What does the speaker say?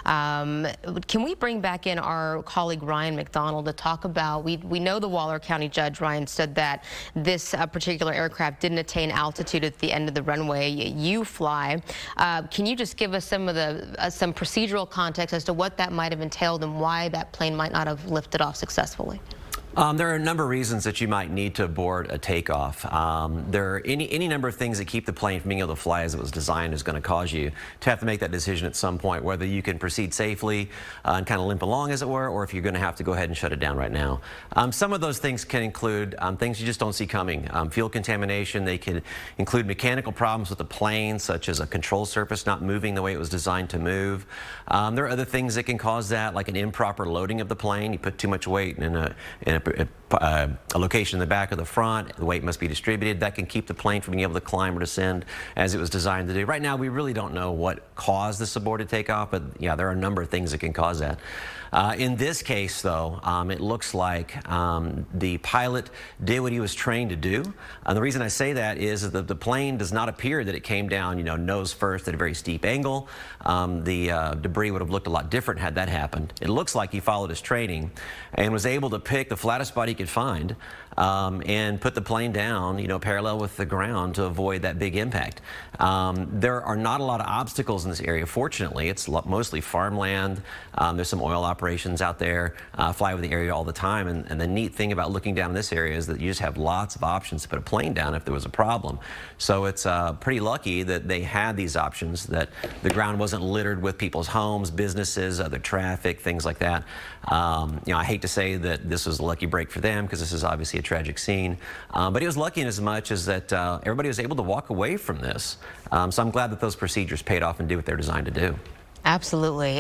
Can we bring back in our colleague Ryan McDonald to talk about, we know the Waller County judge, Ryan, said that this particular aircraft didn't attain altitude at the end of the runway you fly. Can you just give us some of the some procedural context as to what that might have entailed and why that plane might not have lifted off successfully? There are a number of reasons that you might need to abort a takeoff. There are any number of things that keep the plane from being able to fly as it was designed is going to cause you to have to make that decision at some point, whether you can proceed safely and kind of limp along, as it were, or if you're going to have to go ahead and shut it down right now. Some of those things can include things you just don't see coming. Fuel contamination. They can include mechanical problems with the plane, such as a control surface not moving the way it was designed to move. There are other things that can cause that, like an improper loading of the plane. You put too much weight in a location in the back or the front. The weight must be distributed. That can keep the plane from being able to climb or descend as it was designed to do. Right now, we really don't know what caused this aborted takeoff, but yeah, there are a number of things that can cause that. In this case, though, it looks like the pilot did what he was trained to do. The reason I say that is that the plane does not appear that it came down, nose first at a very steep angle. The debris would have looked a lot different had that happened. It looks like he followed his training and was able to pick the flattest spot he could find and put the plane down, parallel with the ground to avoid that big impact. There are not a lot of obstacles in this area. Fortunately, it's mostly farmland. There's some oil operations out there. Fly over the area all the time. And the neat thing about looking down in this area is that you just have lots of options to put a plane down if there was a problem. So it's pretty lucky that they had these options, that the ground wasn't littered with people's homes, businesses, other traffic, things like that. I hate to say that this was a lucky break for them, because this is obviously a tragic scene. But he was lucky in as much as that everybody was able to walk away from this. So I'm glad that those procedures paid off and did what they're designed to do. Absolutely.